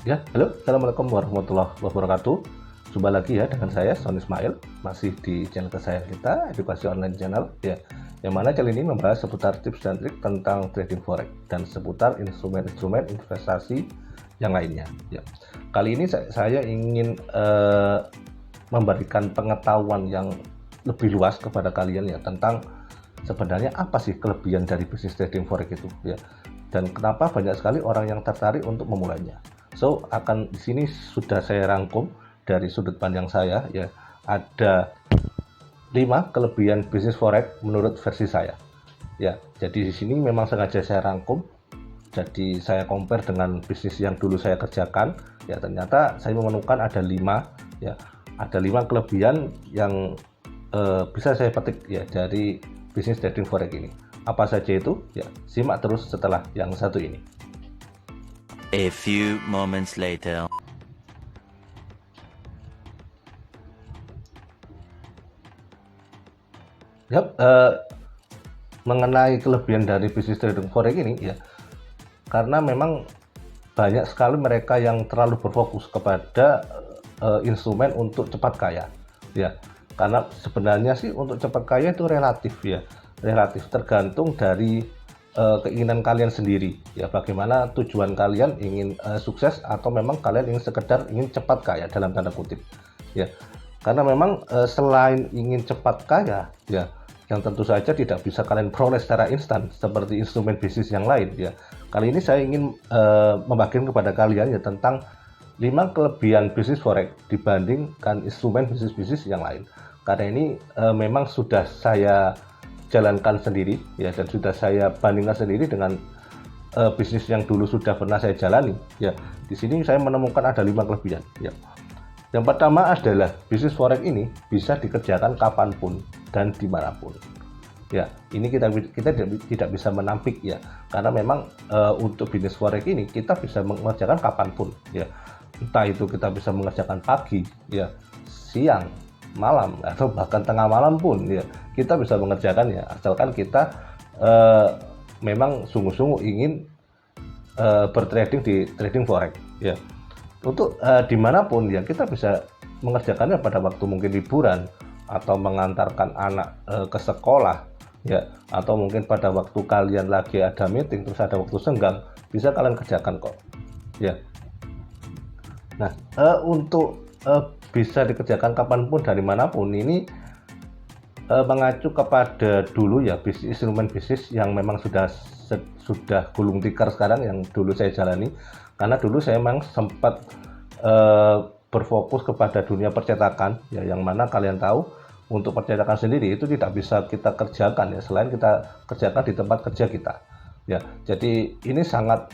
Ya, halo, assalamualaikum warahmatullahi wabarakatuh. Jumpa lagi ya dengan saya, Son Ismail, masih di channel kesayangan kita, Edukasi Online Channel, ya. Yang mana channel ini membahas seputar tips dan trik tentang trading forex dan seputar instrumen-instrumen investasi yang lainnya. Ya. Kali ini saya ingin memberikan pengetahuan yang lebih luas kepada kalian ya tentang sebenarnya apa sih kelebihan dari bisnis trading forex itu, ya. Dan kenapa banyak sekali orang yang tertarik untuk memulainya. So, di sini sudah saya rangkum dari sudut pandang saya ya. Ada 5 kelebihan bisnis forex menurut versi saya. Ya, jadi di sini memang sengaja saya rangkum. Jadi saya compare dengan bisnis yang dulu saya kerjakan. Ya, ternyata saya menemukan ada 5 ya. Ada 5 kelebihan yang bisa saya petik ya dari bisnis trading forex ini. Apa saja itu? Ya, simak terus setelah yang satu ini. A few moments later. Yap, mengenai kelebihan dari bisnis trading forex ini ya, karena memang banyak sekali mereka yang terlalu berfokus kepada instrumen untuk cepat kaya ya. Karena sebenarnya sih untuk cepat kaya itu relatif ya, relatif tergantung dari keinginan kalian sendiri ya, bagaimana tujuan kalian ingin sukses atau memang kalian ingin sekedar ingin cepat kaya dalam tanda kutip ya. Karena memang selain ingin cepat kaya ya, yang tentu saja tidak bisa kalian peroleh secara instan seperti instrumen bisnis yang lain ya. Kali ini saya ingin membagikan kepada kalian ya tentang 5 kelebihan bisnis forex dibandingkan instrumen bisnis-bisnis yang lain. Karena ini memang sudah saya jalankan sendiri ya, dan sudah saya bandingkan sendiri dengan bisnis yang dulu sudah pernah saya jalani ya. Di sini saya menemukan ada 5 kelebihan ya. Yang pertama adalah bisnis forex ini bisa dikerjakan kapanpun dan dimanapun ya. Ini kita tidak bisa menampik ya, karena memang untuk bisnis forex ini kita bisa mengerjakan kapanpun ya. Entah itu kita bisa mengerjakan pagi ya, siang, malam, atau bahkan tengah malam pun ya kita bisa mengerjakannya, asalkan kita memang sungguh-sungguh ingin bertrading di trading forex ya. Untuk dimanapun ya kita bisa mengerjakannya pada waktu mungkin liburan, atau mengantarkan anak ke sekolah ya, atau mungkin pada waktu kalian lagi ada meeting terus ada waktu senggang, bisa kalian kerjakan kok ya. Nah, untuk bisa dikerjakan kapanpun dari manapun ini mengacu kepada dulu ya instrumen bisnis yang memang sudah gulung tikar sekarang yang dulu saya jalani. Karena dulu saya memang sempat berfokus kepada dunia percetakan ya, yang mana kalian tahu untuk percetakan sendiri itu tidak bisa kita kerjakan ya selain kita kerjakan di tempat kerja kita ya. Jadi ini sangat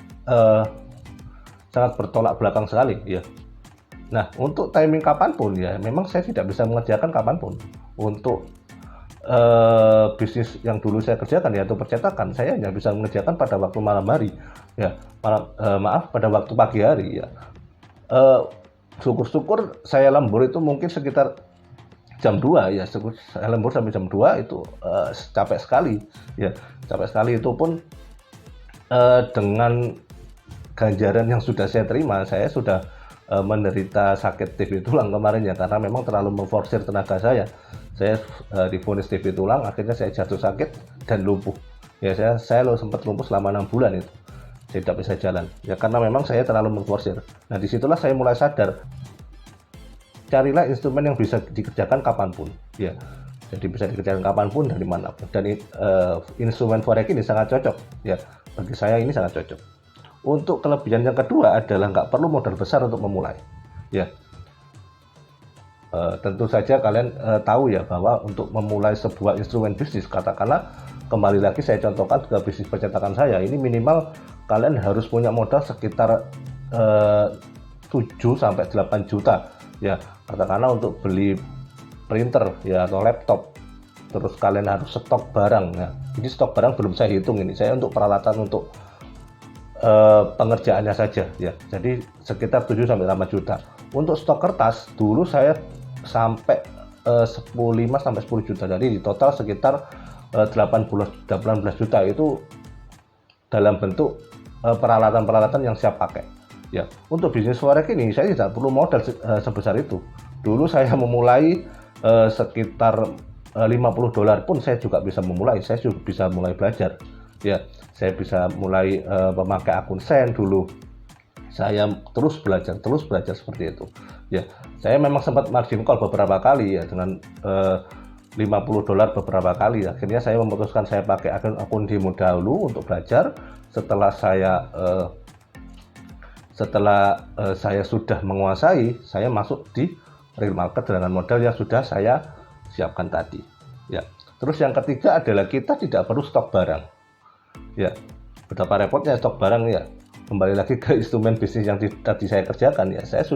bertolak belakang sekali ya. Nah, untuk timing kapanpun ya memang saya tidak bisa mengerjakan kapanpun. Untuk bisnis yang dulu saya kerjakan yaitu percetakan, saya hanya bisa mengerjakan pada waktu malam hari ya, pada waktu pagi hari ya. Syukur-syukur saya lembur itu mungkin sekitar jam 2 ya, saya lembur sampai jam 2 itu capek sekali ya, capek sekali. Itu pun dengan ganjaran yang sudah saya terima, saya sudah menderita sakit TV tulang kemarin ya, karena memang terlalu memforsir tenaga saya divonis TV tulang, akhirnya saya jatuh sakit dan lumpuh ya. Saya sempat lumpuh selama 6 bulan itu, saya tidak bisa jalan ya, karena memang saya terlalu memforsir. Nah, disitulah saya mulai sadar, carilah instrumen yang bisa dikerjakan kapanpun ya. Jadi bisa dikerjakan kapanpun dari manapun, dan instrumen forex ini sangat cocok ya, bagi saya ini sangat cocok. Untuk kelebihan yang kedua adalah nggak perlu modal besar untuk memulai ya. Tentu saja kalian tahu ya bahwa untuk memulai sebuah instrumen bisnis, katakanlah kembali lagi saya contohkan ke bisnis percetakan saya ini, minimal kalian harus punya modal sekitar 7-8 juta ya, katakanlah untuk beli printer ya atau laptop. Terus kalian harus stok barang ya. Jadi stok barang belum saya hitung, ini saya untuk peralatan untuk pengerjaannya saja ya. Jadi sekitar 7-8 juta. Untuk stok kertas dulu saya sampai 5-10 juta. Jadi di total sekitar 18 juta itu dalam bentuk peralatan-peralatan yang siap pakai Ya, untuk bisnis forex ini saya tidak perlu modal sebesar itu. Dulu saya memulai sekitar $50 pun saya juga bisa memulai. Saya juga bisa mulai belajar. Ya, saya bisa mulai memakai akun Sen dulu. Saya terus belajar seperti itu. Ya, saya memang sempat margin call beberapa kali ya dengan $50 beberapa kali. Akhirnya saya memutuskan saya pakai akun demo dahulu untuk belajar. Setelah saya sudah menguasai, saya masuk di real market dengan modal yang sudah saya siapkan tadi. Ya. Terus yang ketiga adalah kita tidak perlu stok barang. Ya, betapa repotnya stok barang ya. Kembali lagi ke instrumen bisnis yang tadi saya kerjakan ya. Saya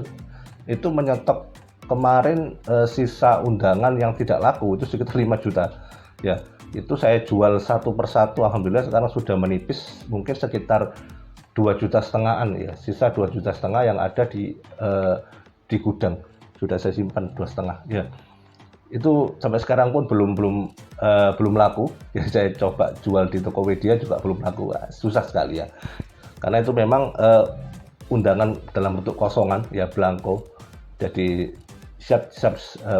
itu menyetok kemarin sisa undangan yang tidak laku itu sekitar 5 juta. Ya, itu saya jual satu persatu. Alhamdulillah sekarang sudah menipis, mungkin sekitar 2,5 jutaan ya, sisa 2,5 juta yang ada di gudang sudah saya simpan 2,5 ya. Itu sampai sekarang pun belum laku ya. Saya coba jual di Tokopedia juga belum laku. Susah sekali ya, karena itu memang undangan dalam bentuk kosongan ya, blanko. Jadi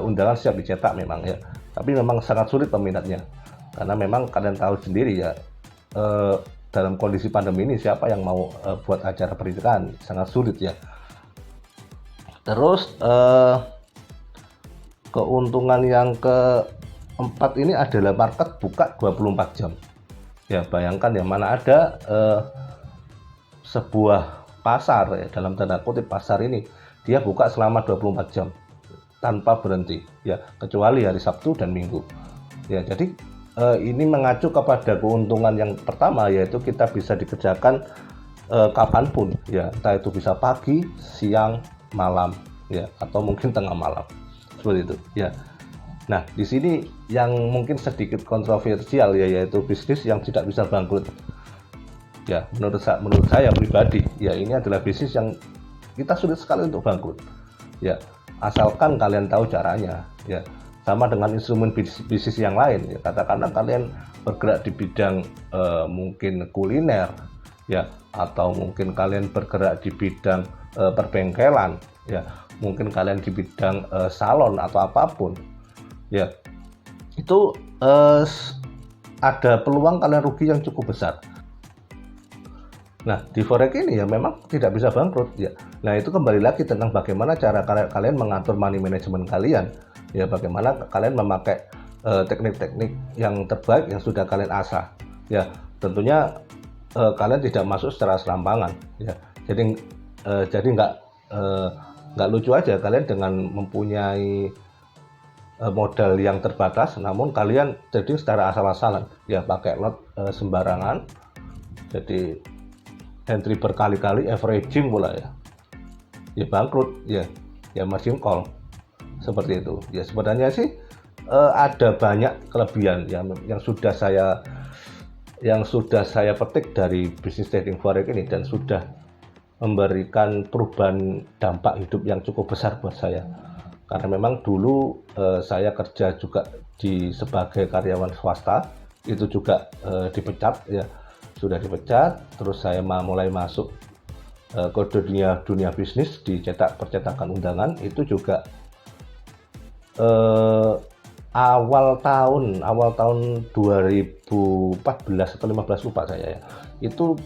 undangan siap dicetak memang ya, tapi memang sangat sulit peminatnya, karena memang kalian tahu sendiri ya, dalam kondisi pandemi ini siapa yang mau buat acara pernikahan, sangat sulit ya. Terus keuntungan yang keempat ini adalah market buka 24 jam ya. Bayangkan ya, mana ada sebuah pasar ya, dalam tanda kutip pasar ini dia buka selama 24 jam tanpa berhenti ya, kecuali hari Sabtu dan Minggu ya. Jadi ini mengacu kepada keuntungan yang pertama, yaitu kita bisa dikerjakan kapanpun ya, entah itu bisa pagi, siang, malam ya, atau mungkin tengah malam seperti itu ya. Nah, di sini yang mungkin sedikit kontroversial ya, yaitu bisnis yang tidak bisa bangkrut ya. Menurut saya pribadi ya, ini adalah bisnis yang kita sulit sekali untuk bangkrut ya, asalkan kalian tahu caranya ya. Sama dengan instrumen bisnis yang lain ya, katakanlah kalian bergerak di bidang mungkin kuliner ya, atau mungkin kalian bergerak di bidang perbengkelan ya, mungkin kalian di bidang salon atau apapun ya, itu ada peluang kalian rugi yang cukup besar. Nah, di forex ini ya memang tidak bisa bangkrut ya. Nah, itu kembali lagi tentang bagaimana cara kalian mengatur money management kalian ya, bagaimana kalian memakai teknik-teknik yang terbaik yang sudah kalian asah ya. Tentunya kalian tidak masuk secara serampangan ya. Jadi nggak lucu aja kalian dengan mempunyai modal yang terbatas, namun kalian trading secara asal-asalan ya, pakai lot sembarangan, jadi entry berkali-kali, averaging pula ya bangkrut ya, margin call seperti itu ya. Sebenarnya sih ada banyak kelebihan yang sudah saya petik dari bisnis trading forex ini, dan sudah memberikan perubahan dampak hidup yang cukup besar buat saya. Karena memang dulu saya kerja juga sebagai karyawan swasta, itu juga dipecat ya, sudah dipecat. Terus saya mulai masuk ke dunia bisnis, percetakan undangan. Itu juga awal tahun 2014 atau 15 lupa saya ya, itu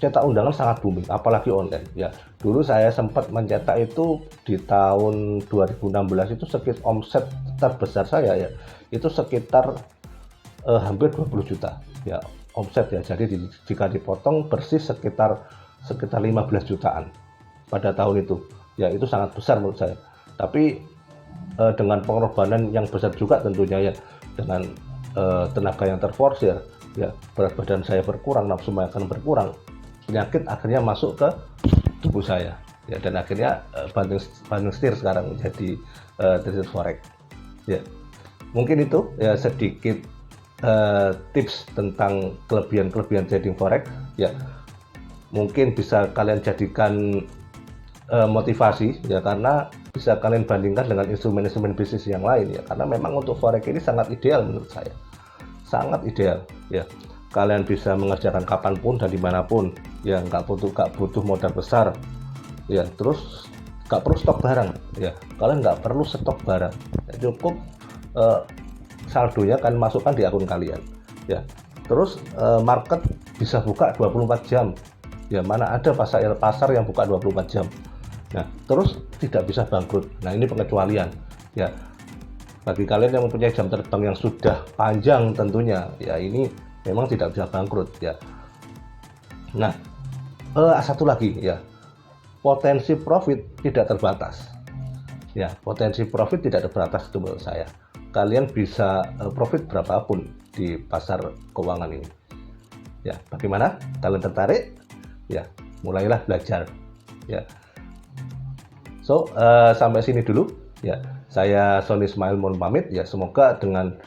cetak undangan sangat booming, apalagi online ya. Dulu saya sempat mencetak itu di tahun 2016, itu sekitar omset terbesar saya ya, itu sekitar hampir 20 juta ya omset ya. Jadi jika dipotong bersih sekitar 15 jutaan pada tahun itu ya, itu sangat besar menurut saya. Tapi dengan pengorbanan yang besar juga tentunya ya, dengan tenaga yang terforsir ya, berat badan saya berkurang, nafsu makan berkurang, penyakit akhirnya masuk ke tubuh saya ya, dan akhirnya banting setir sekarang menjadi trader forex ya. Mungkin itu ya sedikit tips tentang kelebihan trading forex ya, mungkin bisa kalian jadikan motivasi ya, karena bisa kalian bandingkan dengan instrumen-instrumen bisnis yang lain ya, karena memang untuk forex ini sangat ideal menurut saya, sangat ideal ya. Kalian bisa mengerjakan kapanpun dan dimanapun ya, nggak butuh modal besar ya, terus nggak perlu stok barang, ya. Kalian nggak perlu stok barang, ya, cukup saldonya kalian masukkan di akun kalian, ya. Terus market bisa buka 24 jam, ya. Mana ada pasar yang buka 24 jam. Nah, terus tidak bisa bangkrut. Nah, ini pengecualian, ya. Bagi kalian yang mempunyai jam terbang yang sudah panjang tentunya, ya ini memang tidak bisa bangkrut, ya. Nah, satu lagi, ya, potensi profit tidak terbatas, ya. Potensi profit tidak terbatas itu menurut saya. Kalian bisa profit berapapun di pasar keuangan ini, ya. Bagaimana? Kalian tertarik? Ya, mulailah belajar, ya. So, sampai sini dulu, ya. Saya Sony Ismail mohon pamit, ya. Semoga dengan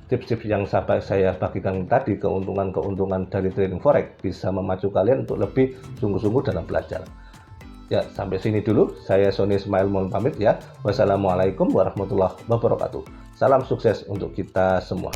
tips-tips yang saya bagikan tadi, keuntungan-keuntungan dari trading forex bisa memacu kalian untuk lebih sungguh-sungguh dalam belajar. Ya, sampai sini dulu. Saya Sony Ismail mohon pamit, ya. Wassalamualaikum warahmatullahi wabarakatuh. Salam sukses untuk kita semua.